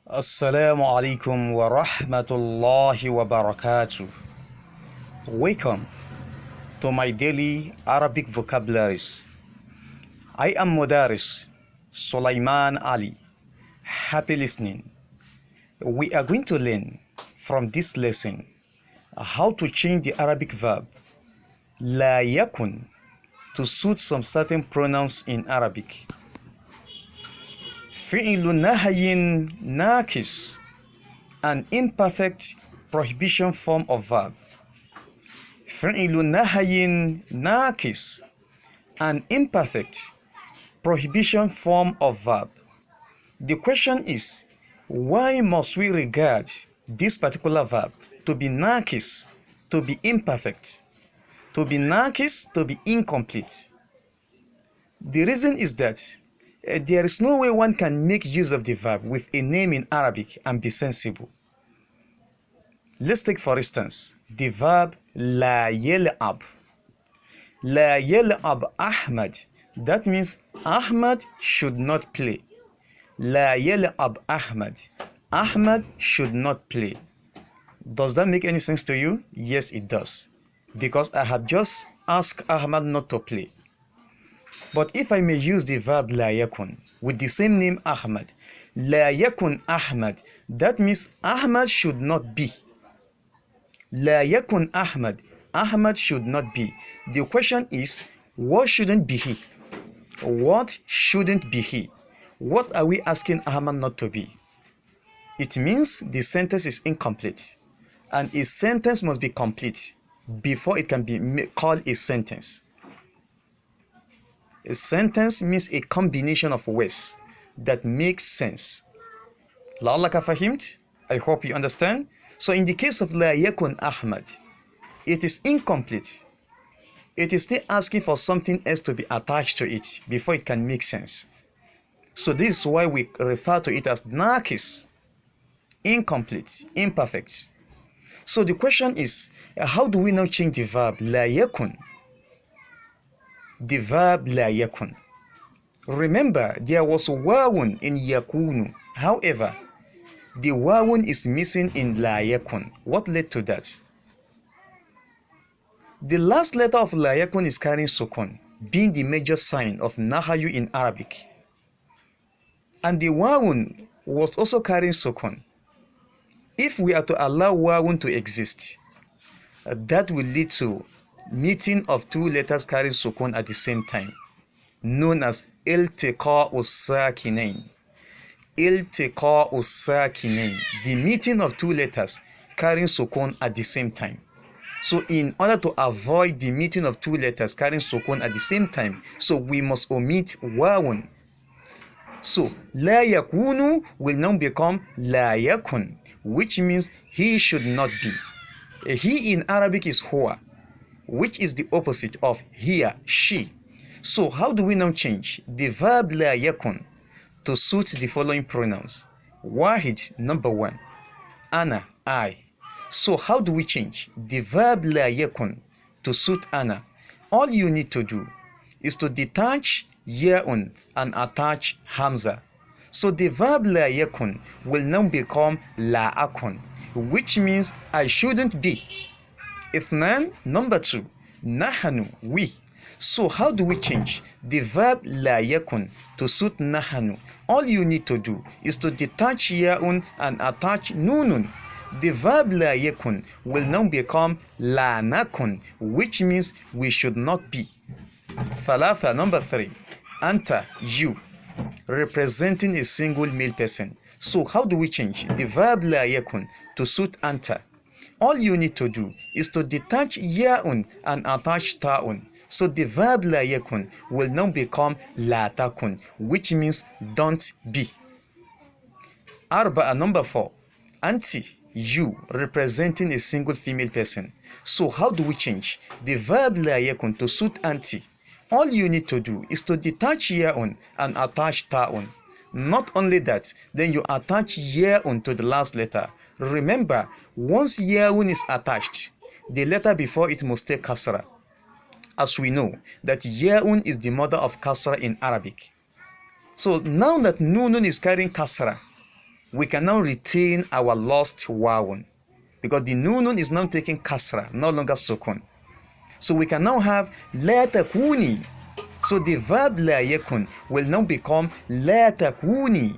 Assalamu alaikum wa rahmatullahi wa barakatuh. Welcome to my daily Arabic vocabularies. I am Mudaris Sulaiman Ali. Happy listening. We are going to learn from this lesson how to change the Arabic verb la yakun to suit some certain pronouns in Arabic. فعل نهي ناقص, an imperfect prohibition form of verb. فعل نهي ناقص, an imperfect prohibition form of verb. The question is, why must we regard this particular verb to be naqis, to be imperfect, to be naqis, to be incomplete? The reason is that there is no way one can make use of the verb with a name in Arabic and be sensible. Let's take for instance the verb la yal'ab. La yal'ab Ahmad. That means Ahmad should not play. La yal'ab Ahmad. Ahmad should not play. Does that make any sense to you? Yes, it does. Because I have just asked Ahmad not to play. But if I may use the verb la yakun with the same name Ahmad, la yakun Ahmad, that means Ahmad should not be. La yakun Ahmad, Ahmad should not be. The question is, what shouldn't be he? What shouldn't be he? What are we asking Ahmad not to be? It means the sentence is incomplete, and a sentence must be complete before it can be called a sentence. A sentence means a combination of words that makes sense. La'allaka fahimt? I hope you understand. So in the case of la yakun Ahmad, it is incomplete. It is still asking for something else to be attached to it before it can make sense. So this is why we refer to it as naqis, incomplete, imperfect. So the question is, how do we now change the verb la yakun? The verb la yakun. Remember, there was wawun in yakunu. However, the wawun is missing in la yakun. What led to that? The last letter of la yakun is carrying sukun, being the major sign of nahayu in Arabic. And the wawun was also carrying sukun. If we are to allow wawun to exist, that will lead to meeting of two letters carrying sukun at the same time, known as iltiqa'u sakinain. Iltiqa'u sakinain, the meeting of two letters carrying sukun at the same time. So in order to avoid the meeting of two letters carrying sukun at the same time, so we must omit wawun. So la yakunu will now become la yakun, which means he should not be. He in Arabic is huwa, which is the opposite of here, she. So how do we now change the verb la yakun to suit the following pronouns? Wahid, number one. Ana, I. So how do we change the verb la yakun to suit ana? All you need to do is to detach yaun and attach hamza. So the verb la yakun will now become la akun, which means I shouldn't be. Ithnan, number two. Nahanu, we. So how do we change the verb la yakun to suit nahanu? All you need to do is to detach yaun and attach nunun. The verb la yakun will now become la nakun, which means we should not be. Thalatha, number three. Anta, you, representing a single male person. So how do we change the verb la yakun to suit anta? All you need to do is to detach ya'un and attach ta'un. So the verb la yakun will now become la takun, which means don't be. Arba'a, number four. Anti, you, representing a single female person. So how do we change the verb la yakun to suit anti? All you need to do is to detach ya'un and attach ta'un. Not only that, then you attach ya'un to the last letter. Remember, once ya'un is attached, the letter before it must take kasra. As we know that ya'un is the mother of kasra in Arabic. So now that nunun is carrying kasra, we can now retain our lost wawun because the nunun is now taking kasra, no longer sukun. So we can now have la takuni. So the verb la yakun will now become la takuni.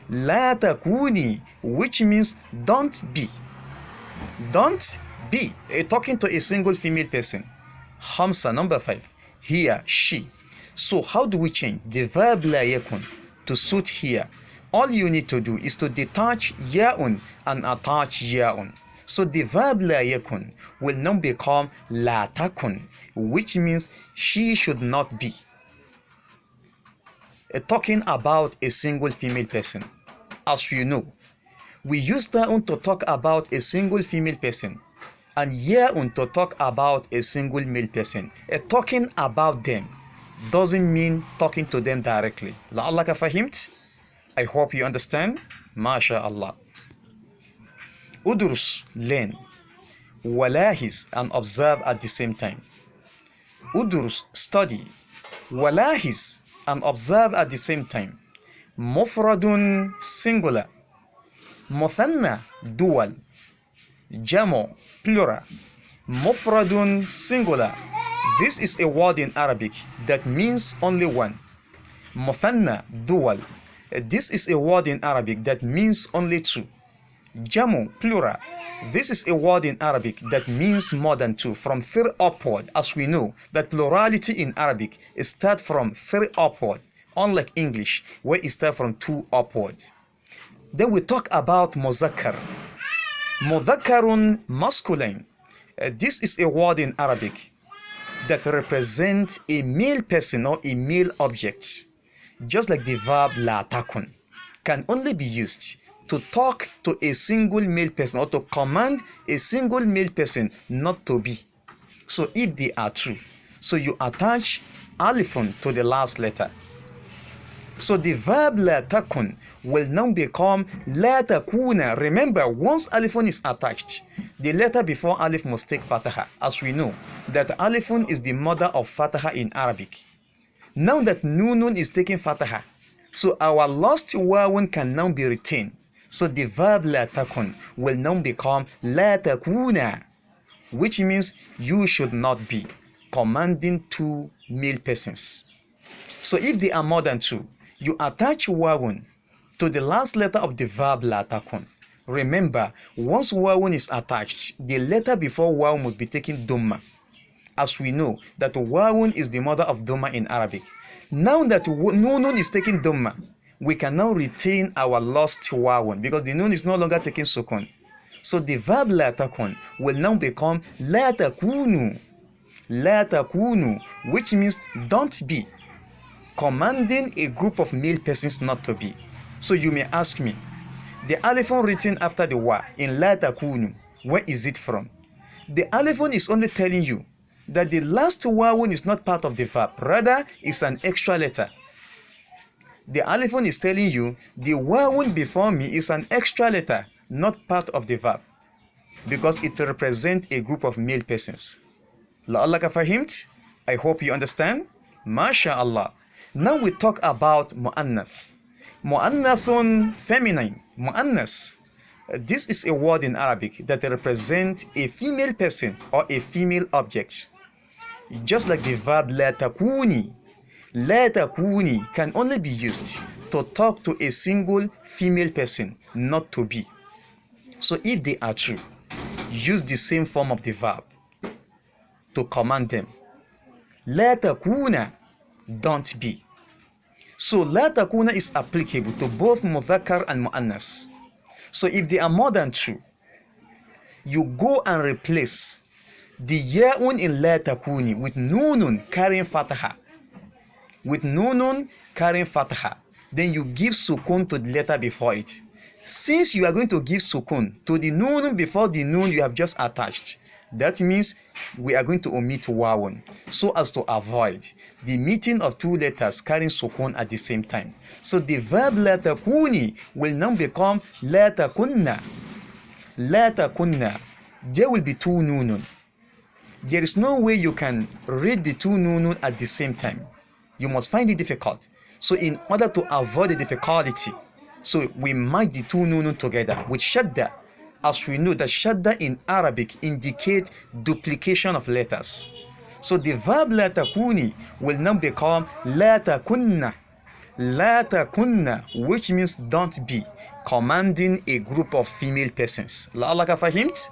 La takuni, which means don't be. Don't be. Talking to a single female person. Hamsa, number 5. Here, she. So how do we change the verb la yakun to suit here? All you need to do is to detach ya'un and attach ya'un. So the verb la yakun will now become la takun, which means she should not be. Talking about a single female person. As you know, we use ta'un to talk about a single female person and ya'un to talk about a single male person. Talking about them doesn't mean talking to them directly. La'allaka fahimt? I hope you understand. MashaAllah. Udrus, learn. Walahis, and observe at the same time. Udrus, study. Walahis, and observe at the same time. Mufradun, singular. Muthanna, dual. Jamo, plural. Mufradun, singular. This is a word in Arabic that means only one. Muthanna, dual. This is a word in Arabic that means only two. Jamu, plural. This is a word in Arabic that means more than two, from three upward, as we know that plurality in Arabic starts from three upward, unlike English, where it starts from two upward. Then we talk about muzakkar. Mudhakkarun, masculine. This is a word in Arabic that represents a male person or a male object, just like the verb la takun can only be used to talk to a single male person or to command a single male person not to be. So if they are true, so you attach alifun to the last letter. So the verb la takun will now become la takuna. Remember, once alifun is attached, the letter before alif must take fataha, as we know that alifun is the mother of fataha in Arabic. Now that nunun is taking fataha, so our lost wawun can now be retained. So the verb la takun will now become la takuna, which means you should not be, commanding two male persons. So if they are more than two, you attach wawun to the last letter of the verb la takun. Remember, once wawun is attached, the letter before wawun must be taken dhamma, as we know that wawun is the mother of dhamma in Arabic. Now that nunun is taking dhamma, we can now retain our lost wawun because the nun is no longer taking sukun. So the verb la takun will now become la takunu. La takunu, which means don't be, commanding a group of male persons not to be. So you may ask me, the alifun written after the wa in la takunu, where is it from? The alifun is only telling you that the last wawun is not part of the verb, rather it's an extra letter. The alifun is telling you the wawun before me is an extra letter, not part of the verb, because it represents a group of male persons. La'allaka fahimt? I hope you understand. MashaAllah. Now we talk about mu'annath. Mu'annathun, feminine. Mu'annas. This is a word in Arabic that represents a female person or a female object. Just like the verb la takuni. La takuni can only be used to talk to a single female person, not to be. So if they are true, use the same form of the verb to command them. La takuna, don't be. So la takuna is applicable to both mudhakkar and mu'annas. So if they are more than two, you go and replace the ya'un in la takuni with nunun carrying fataha. With nunun carrying fataha, then you give sukun to the letter before it. Since you are going to give sukun to the nunun before the nun you have just attached, that means we are going to omit wawun so as to avoid the meeting of two letters carrying sukun at the same time. So the verb la takuni will now become la takunna. La takunna. There will be two nunun. There is no way you can read the two nunun at the same time. You must find it difficult. So in order to avoid the difficulty, So we merge the two nunun together with shadda, as we know that shadda in Arabic indicates duplication of letters. So the verb la takuni will now become la takunna. La takunna, which means don't be, commanding a group of female persons. La'allaka fahimt?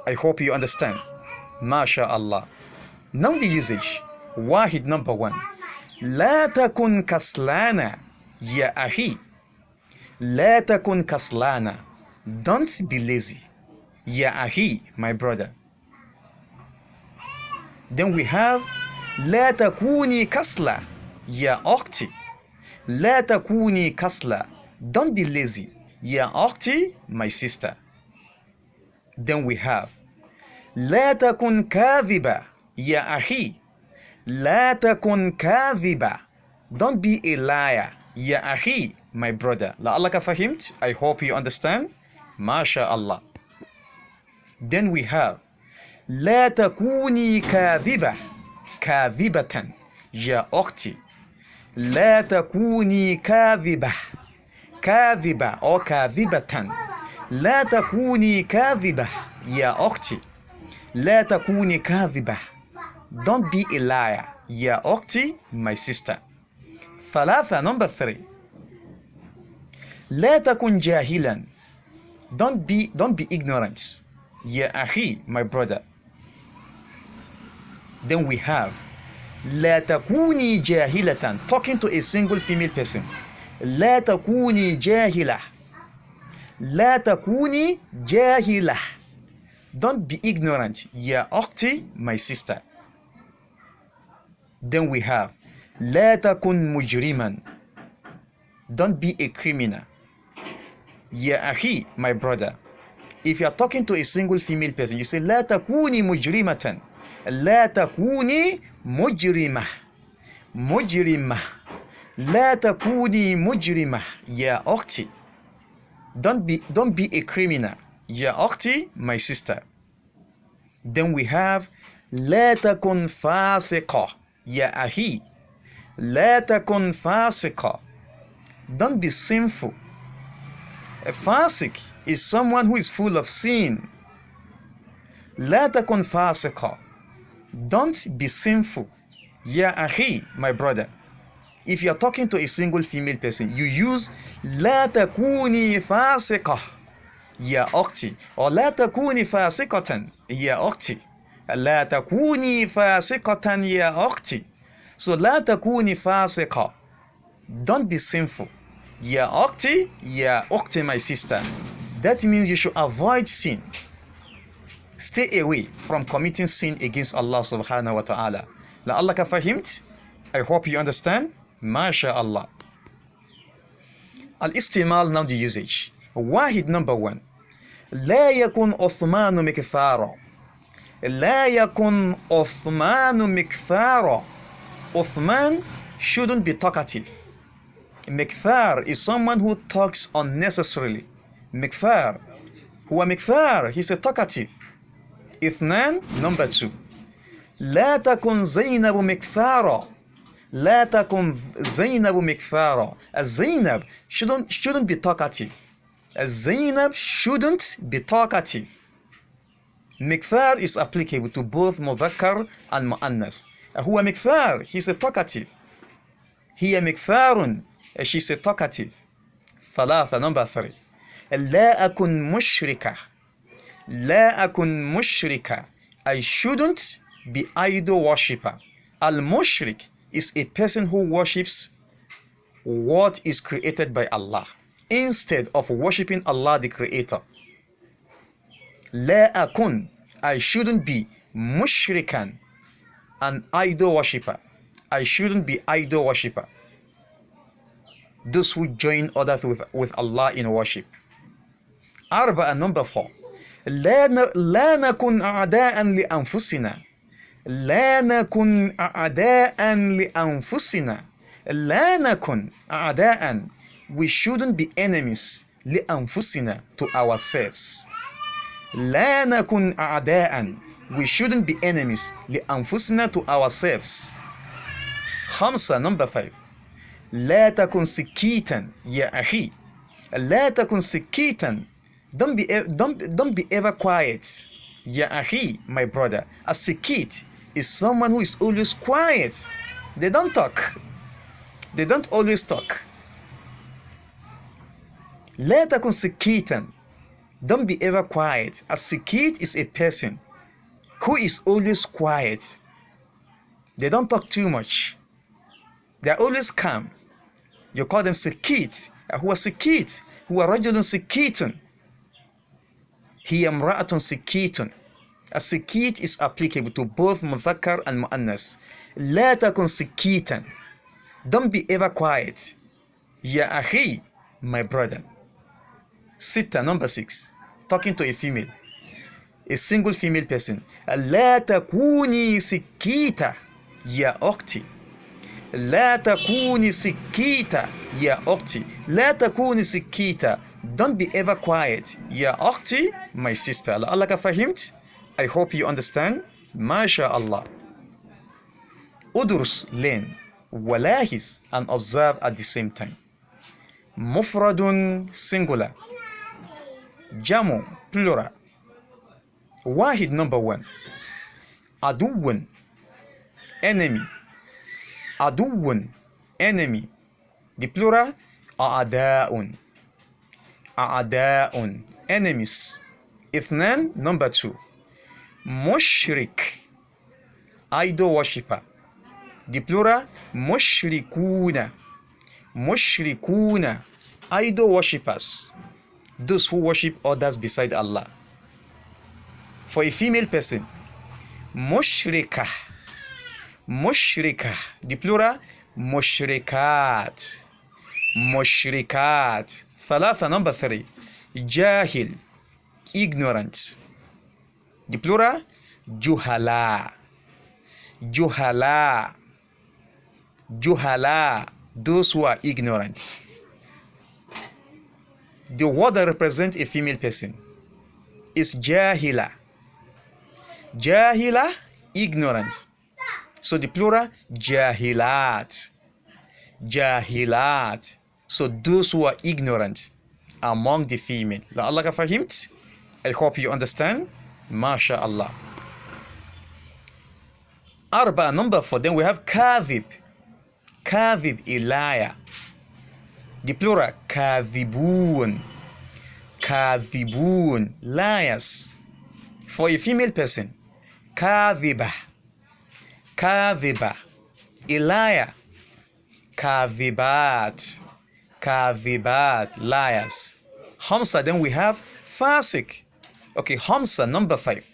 I hope you understand. MashaAllah. Now the usage. Wahid number 1. لا تكن كسلانا يا أخي. لا تكن كسلانا. Don't be lazy. يا أخي, my brother. Then we have لا تكوني كسلة يا أختي. لا تكوني كسلة. Don't be lazy. يا أختي, my sister. Then we have لا تكن كاذبة يا أخي. لا تكن كاذبة. Don't be a liar. يا أخي, my brother. لعلك فهمت? I hope you understand. MashaAllah. Then we have لا تكوني كاذبة. كاذبة يا أختي. لا تكوني كاذبة. كاذبة أو كاذبة. لا تكوني كاذبة يا أختي. لا تكوني كاذبة. Don't be a liar. يا أختي, my sister. ثلاثة, number 3. لا تكن جاهلا. Don't be ignorant. يا أخي, my brother. Then we have لا تكوني جاهلة, talking to a single female person. لا تكوني جاهلة. لا تكوني جاهلة. Don't be ignorant. يا أختي, my sister. Then we have لا تكن مجرما. Don't be a criminal. يا أخي, my brother. If you are talking to a single female person, you say لا تكوني مجرمة. لا تكوني مجرمة. مجرمة. لا تكوني مجرمة يا أختي. Don't be a criminal. يا أختي, my sister. Then we have لا تكن فاسقة يا أخي. لا تكن فاسقة. Don't be sinful. A fasik is someone who is full of sin. لا تكن فاسقة. Don't be sinful. يا أخي, my brother. If you are talking to a single female person, you use لا تكوني فاسقة يا أختي, or لا تكوني فاسقة يا أختي. لا تكوني فاسقة يا أختي. So لا تكوني فاسقة. Don't be sinful. يا أختي, يا أختي, my sister. That means you should avoid sin. Stay away from committing sin against Allah subhanahu wa ta'ala. لعلك فهمت? I hope you understand. MashaAllah. الاستعمال, now the usage. واحد, number 1. لا يكن عثمان مكثارا. لا يكن عثمان مكثارا. Uthman shouldn't be talkative. Mikthar is someone who talks unnecessarily. Mikthar. هو مكثار, he's a talkative. اثنان, number 2. لا تكن زينب مكثارا. لا تكن زينب مكثارا. Zainab shouldn't be talkative. Zainab shouldn't be talkative. Mikthar is applicable to both مذكر and مؤنث. هو مكثار, he's a talkative. هي مكثار, she's a talkative. ثلاثة, number 3. لا أكن مشركة. لا أكن مشركة. I shouldn't be idol worshipper. Al-mushrik is a person who worships what is created by Allah instead of worshiping Allah the creator. لا أكن, I shouldn't be mushrikan, an idol worshipper. I shouldn't be idol worshipper. Those who join others with Allah in worship. أربعة, number 4. لا نكن أعداء لأنفسنا. لا نكن أعداء لأنفسنا. لا نكن أعداء. We shouldn't be enemies لأنفسنا, to ourselves. لا نكن أعداء. We shouldn't be enemies لأنفسنا, to ourselves. خمسة, number 5. لا تكن سكيتا يا أخي. لا تكن سكيتا. Don't be ever quiet. Ya ahi, my brother. A sikit is someone who is always quiet. They don't talk. They don't always talk. لا تكن سكيتا. Don't be ever quiet. A sikit is a person who is always quiet. They don't talk too much. They are always calm. You call them sikit. هو سكيت. هو رجل سكيت. هي امرأة سكيت. A sikit is applicable to both مذكر and مؤنث. لا تكن سكيتا. Don't be ever quiet. يا أخي, my brother. Sitta, number 6. Talking to a female. A single female person. لا تكوني سكيتة يا أختي. لا تكوني سكيتة يا أختي. لا تكوني سكيتة. Don't be ever quiet. يا أختي, my sister. لعلك فهمت? I hope you understand. ما شاء الله. أدرس, learn. ولاحظ, and observe at the same time. مفرد, singular. جمع, plural. واحد, number 1. عدو, enemy. عدو, enemy. The plural, أعداء. أعداء, enemies. اثنان, number 2. مشرك, idol worshipper. The plural, مشركون. مشركون, idol worshippers. Those who worship others beside Allah. For a female person, mushrika. Mushrika. The plural, mushrikat. Mushrikat. Thalatha, number 3. Jahil, ignorant. The plural, juhala. Juhala. Juhala, those who are ignorant. The word that represents a female person is jahila. Jahila, ignorant. So the plural, jahilat. Jahilat. So those who are ignorant among the female. لعلك فهمت? I hope you understand. MashaAllah. Arba, number 4. Then we have kadhib. Kadhib, a liar. The plural, kadhibun. Kadhibun, liars. For a female person, kadhiba. Kadhiba, a liar. Kadhibat. Kadhibat, liars. Hamsa, then we have fasik. Okay, Hamsa, number 5.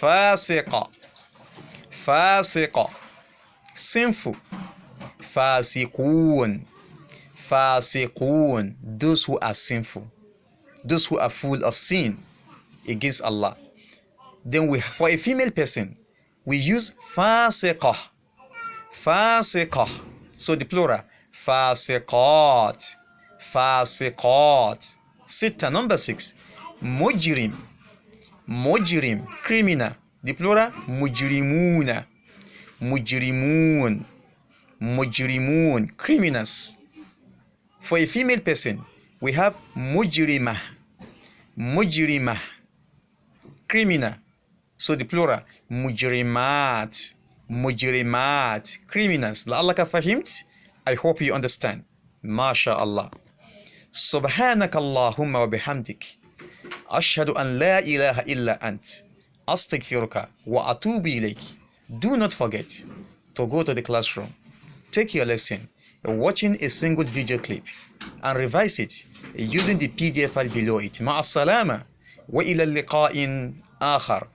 Fasiqa. Fasiqa, sinful. Fasiqun. Fasiqun, those who are sinful, those who are full of sin against Allah. Then for a female person, we use fasiqah. Fasiqah. So the plural, fasiqat. Fasiqat. Sitta, number 6. Mujrim. Mujrim, criminal. The plural, mujrimuna. Mujrimun. Mujrimun, criminals. For a female person, we have mujrimah. Mujrimah, criminal. So the plural, mujrimat. Mujrimat, criminals. لعلك فهمت? I hope you understand. MashaAllah. سبحانك اللهم وبحمدك أشهد أن لا إله إلا أنت أستغفرك وأتوب إليك. Do not forget to go to the classroom, take your lesson, watching a single video clip, and revise it using the PDF file below it. مع السلامة وإلى اللقاء آخر.